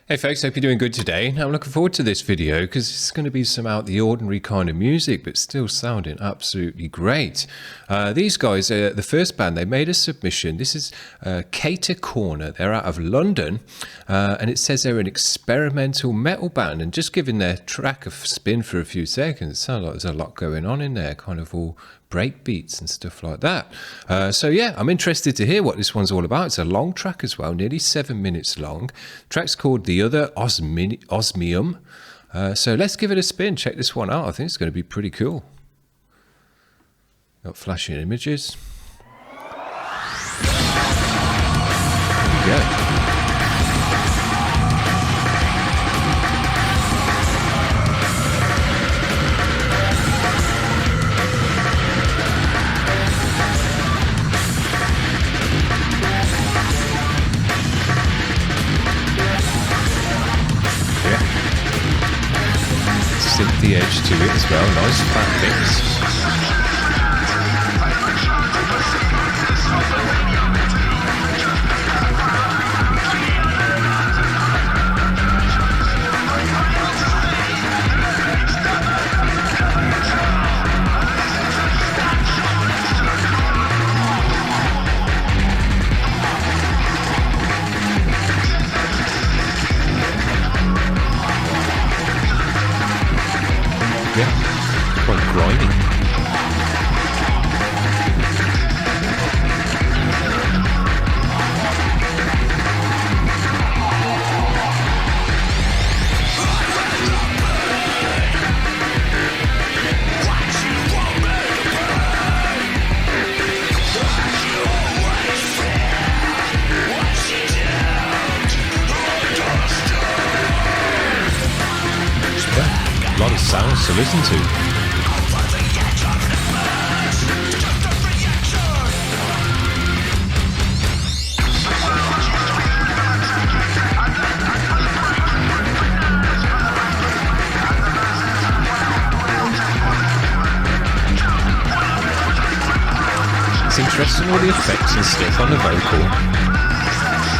Hey folks, hope you're doing good today. Now I'm looking forward to this video because it's going to be some out the ordinary kind of music, but still sounding absolutely great. These guys, the first band, they made a submission. This is Catercorner. They're out of London, and it says they're an experimental metal band. And just giving their track a spin for a few seconds, it sounds like there's a lot going on in there, kind of all break beats and stuff like that. So yeah, I'm interested to hear what this one's all about. It's a long track as well, nearly 7 minutes long. The track's called The Other Osmium. So let's give it a spin, check this one out. I think it's going to be pretty cool. Got flashing images. There we go. The edge to it as well, nice fat bits. Yeah, quite grimy. A lot of sounds to listen to. It's interesting, all the effects and stuff on the vocal.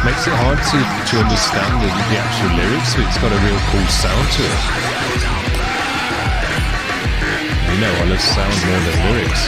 Makes it hard to understand the actual lyrics, but it's got a real cool sound to it. You know, I love sound more than lyrics.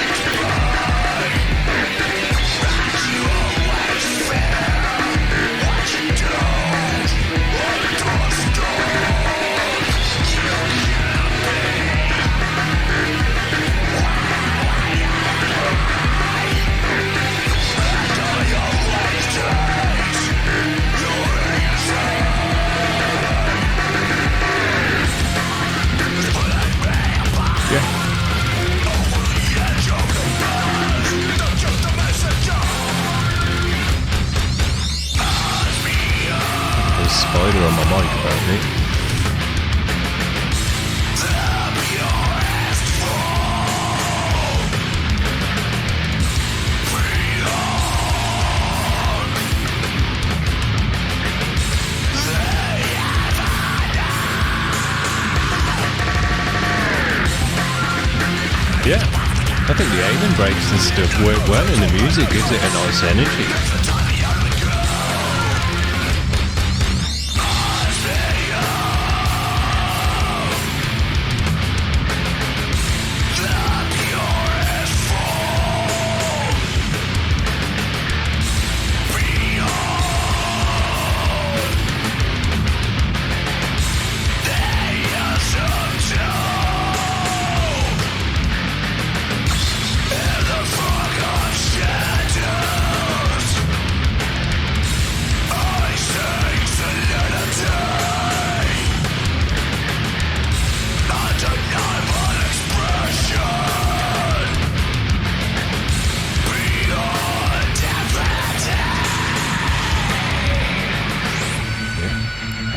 Yeah. Spider on my mic apparently. Yeah, I think the aiming breaks and stuff work well in the music, gives it a nice energy.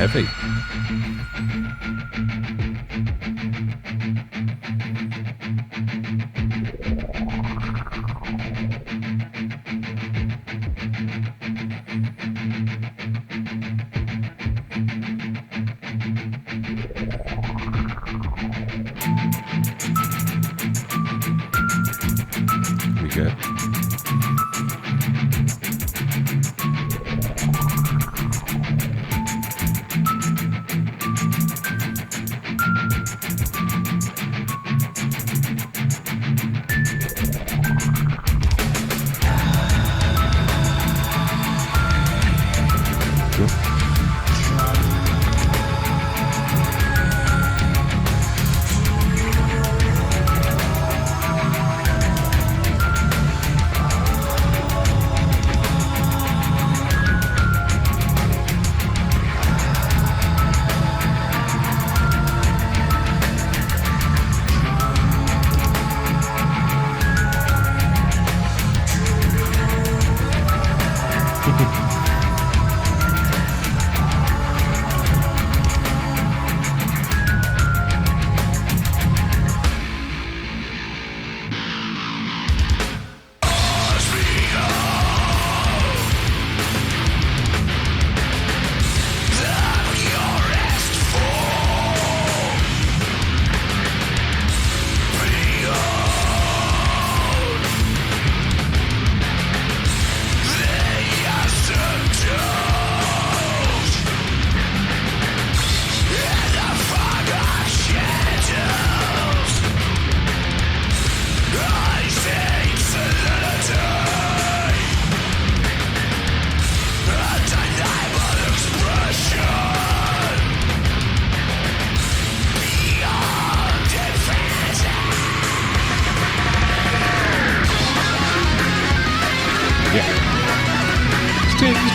Heavy. Here we go.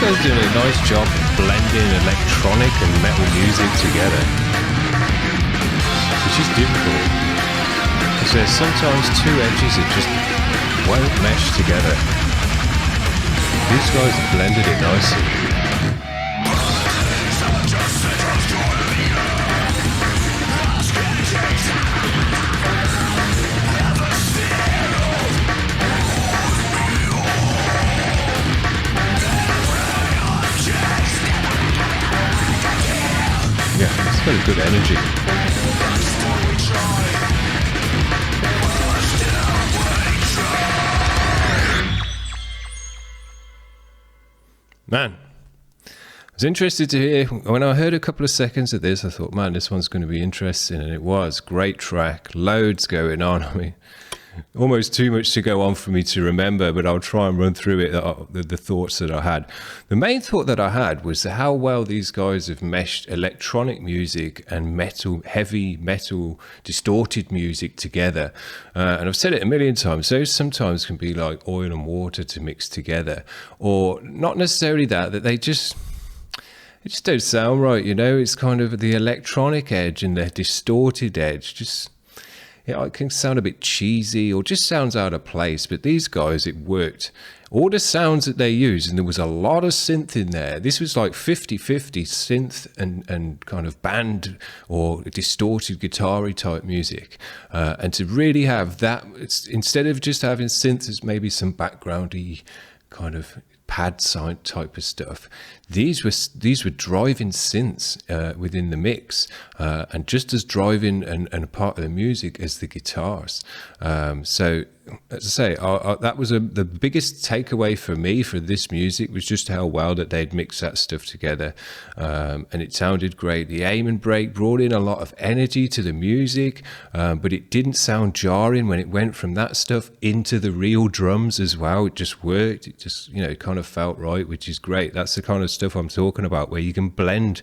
guys are doing a nice job blending electronic and metal music together, which is difficult because there's sometimes two edges that just won't mesh together. These guys have blended it nicely. Yeah, it's got a good energy. Man, I was interested to hear, when I heard a couple of seconds of this, I thought, man, this one's going to be interesting, and it was. Great track, loads going on. I mean, almost too much to go on for me to remember, but I'll try and run through it, the thoughts that I had. The main thought that I had was how well these guys have meshed electronic music and metal, heavy metal, distorted music together. And I've said it a million times, those sometimes can be like oil and water to mix together, or not necessarily that they just don't sound right, you know. It's kind of the electronic edge and the distorted edge just, yeah, it can sound a bit cheesy or just sounds out of place, but these guys, it worked. All the sounds that they used, and there was a lot of synth in there. This was like 50-50 synth and kind of band or distorted guitar-y type music. And to really have that, instead of just having synth as maybe some backgroundy kind of pad sign type of stuff, these were driving synths within the mix, and just as driving and a part of the music as the guitars. So as I say, that was the biggest takeaway for me for this music, was just how well that they'd mixed that stuff together, and it sounded great. The aim and break brought in a lot of energy to the music, but it didn't sound jarring when it went from that stuff into the real drums as well. It just worked. It just, you know, kind of felt right, which is great. That's the kind of stuff I'm talking about, where you can blend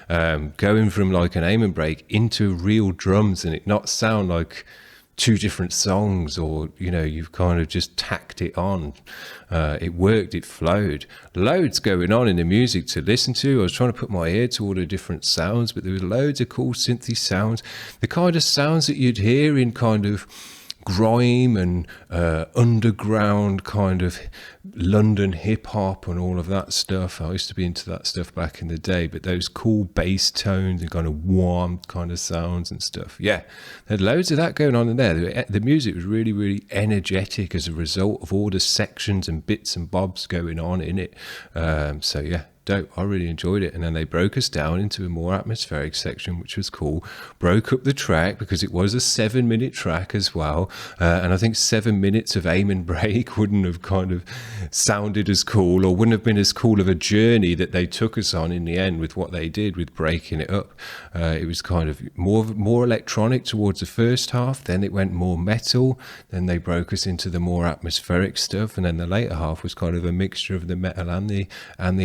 going from like an aim and break into real drums and it not sound like two different songs, or, you know, you've kind of just tacked it on. It worked, it flowed. Loads going on in the music to listen to. I was trying to put my ear to all the different sounds, but there was loads of cool synthy sounds, the kind of sounds that you'd hear in kind of grime and underground kind of London hip hop and all of that stuff. I used to be into that stuff back in the day, but those cool bass tones and kind of warm kind of sounds and stuff. Yeah, there's loads of that going on in there. The music was really, really energetic as a result of all the sections and bits and bobs going on in it. So yeah, dope. I really enjoyed it. And then they broke us down into a more atmospheric section, which was cool. Broke up the track because it was a 7-minute track as well. And I think 7 minutes of aim and break wouldn't have kind of sounded as cool, or wouldn't have been as cool of a journey that they took us on in the end with what they did with breaking it up. It was kind of more electronic towards the first half, then it went more metal, then they broke us into the more atmospheric stuff, and then the later half was kind of a mixture of the metal and the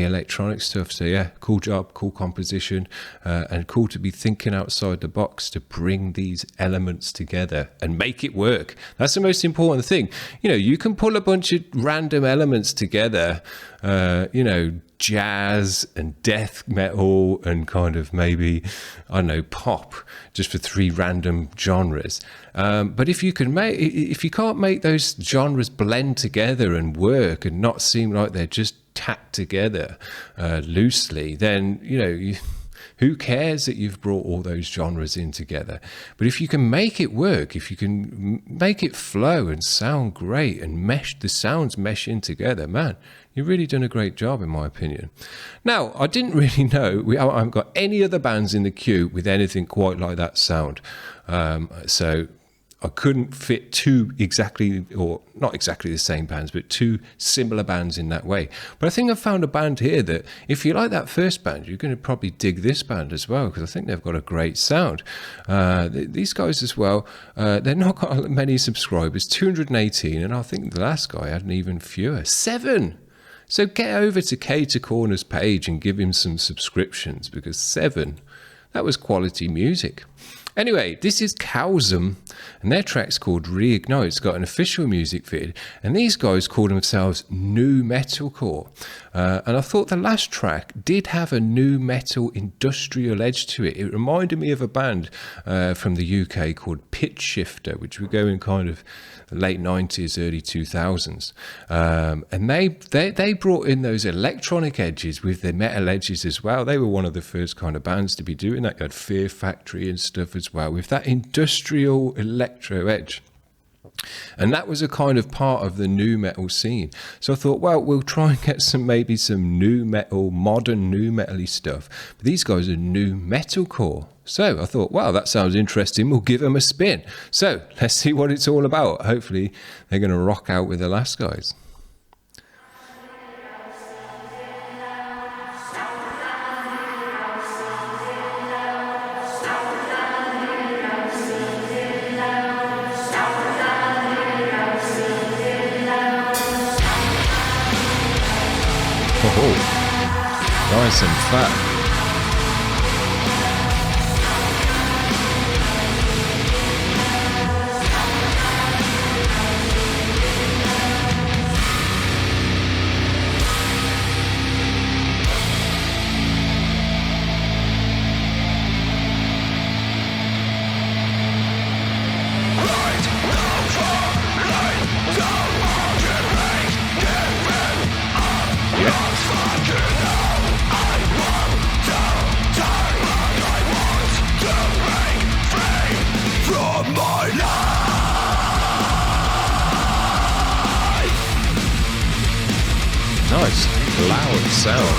electronic stuff. So yeah, cool job, cool composition, and cool to be thinking outside the box to bring these elements together and make it work. That's the most important thing. You know, you can pull a bunch of random elements together, you know, jazz and death metal and kind of maybe, I don't know, pop, just for 3 random genres. But if you can't make those genres blend together and work and not seem like they're just tacked together loosely, then, you know, who cares that you've brought all those genres in together? But if you can make it work, if you can make it flow and sound great and the sounds mesh in together, man, you've really done a great job, in my opinion. Now, I didn't really know, I haven't got any other bands in the queue with anything quite like that sound. So I couldn't fit 2 exactly, or not exactly the same bands, but 2 similar bands in that way. But I think I've found a band here that, if you like that first band, you're going to probably dig this band as well, because I think they've got a great sound. These guys as well, they've not got many subscribers, 218, and I think the last guy had an even fewer, 7. So get over to Catercorner's page and give him some subscriptions, because 7, that was quality music. Anyway, this is KAOZM, and their track's called Reignite. It's got an official music vid, and these guys call themselves nu metalcore. And I thought the last track did have a nu metal industrial edge to it. It reminded me of a band from the UK called Pitch Shifter, which were going kind of late 90s, early 2000s. And they brought in those electronic edges with their metal edges as well. They were one of the first kind of bands to be doing that. You had Fear Factory and stuff as well, with that industrial electro edge. And that was a kind of part of the nu metal scene. So I thought, well, we'll try and get maybe some nu metal, modern nu metal-y stuff. But these guys are nu metalcore. So I thought, wow, that sounds interesting. We'll give them a spin. So let's see what it's all about. Hopefully they're going to rock out with the last guys. Oh, nice and fat. Nice, loud sound.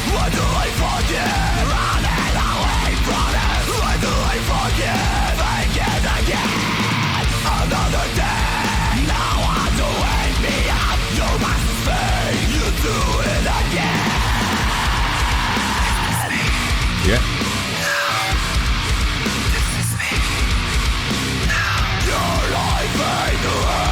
Why do I forgive? Running away from it. Why do I forgive? Again. Another day. Now I do wake me up. You must pay. You do it again. Yeah. This is me. Your life ain't the way.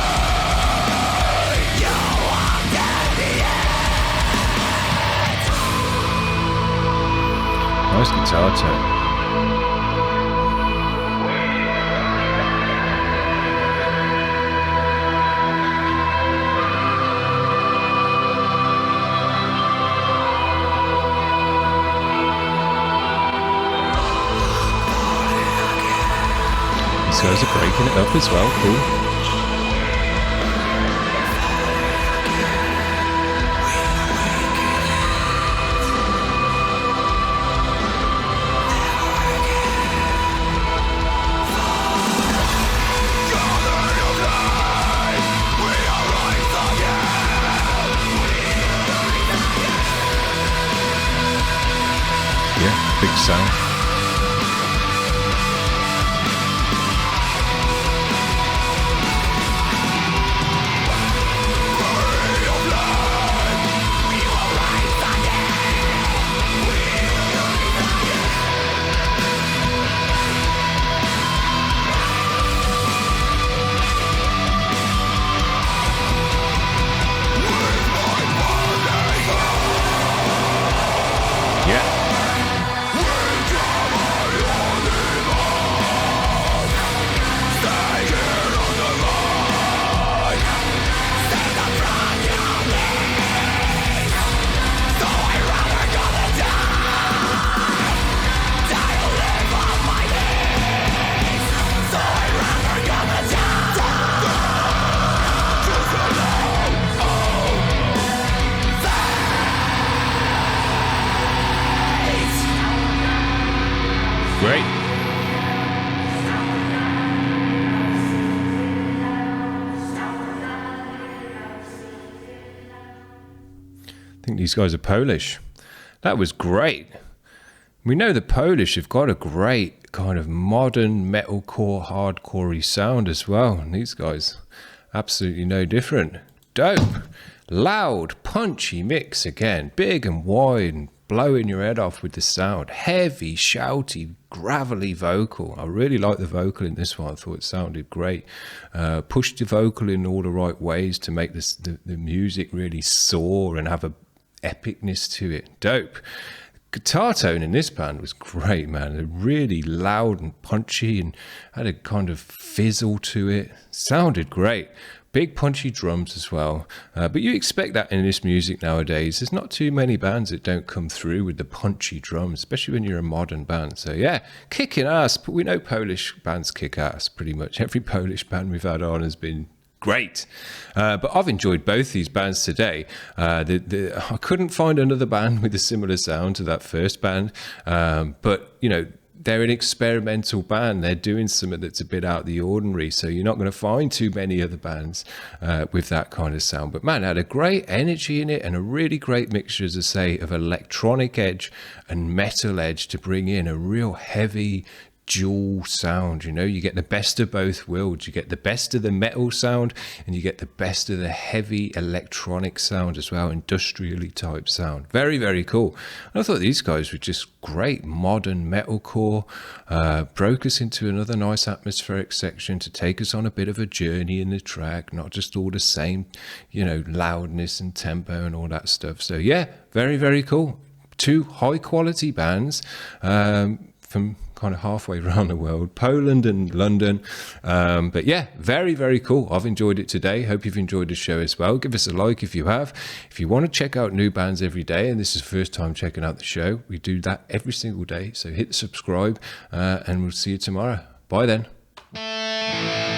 Nice guitar tone. These guys are breaking it up as well. Cool. Big sound. Yeah. Great. I think these guys are Polish. That was great. We know the Polish have got a great kind of modern metalcore, hardcore-y sound as well. And these guys, absolutely no different. Dope. Loud, punchy mix again. Big and wide and blowing your head off with the sound. Heavy, shouty, gravelly vocal. I really like the vocal in this one. I thought it sounded great. Pushed the vocal in all the right ways to make the music really soar and have a epicness to it. Dope. guitar tone in this band was great, man. They're really loud and punchy and had a kind of fizzle to it. Sounded great. Big punchy drums as well. But you expect that in this music nowadays. There's not too many bands that don't come through with the punchy drums, especially when you're a modern band. So yeah, kicking ass. But we know Polish bands kick ass pretty much. Every Polish band we've had on has been great. But I've enjoyed both these bands today. I couldn't find another band with a similar sound to that first band. But, you know, they're an experimental band. They're doing something that's a bit out of the ordinary. So you're not going to find too many other bands with that kind of sound. But man, it had a great energy in it and a really great mixture, as I say, of electronic edge and metal edge to bring in a real heavy dual sound. You know, you get the best of both worlds. You get the best of the metal sound and you get the best of the heavy electronic sound as well, industrially type sound. Very, very cool. And I thought these guys were just great modern metalcore. Broke us into another nice atmospheric section to take us on a bit of a journey in the track, not just all the same, you know, loudness and tempo and all that stuff. So yeah, very, very cool. Two high quality bands from kind of halfway around the world, Poland and London. But yeah, very, very cool. I've enjoyed it today. Hope you've enjoyed the show as well. Give us a like if you have. If you want to check out new bands every day, and this is the first time checking out the show, we do that every single day. So hit subscribe and we'll see you tomorrow. Bye then.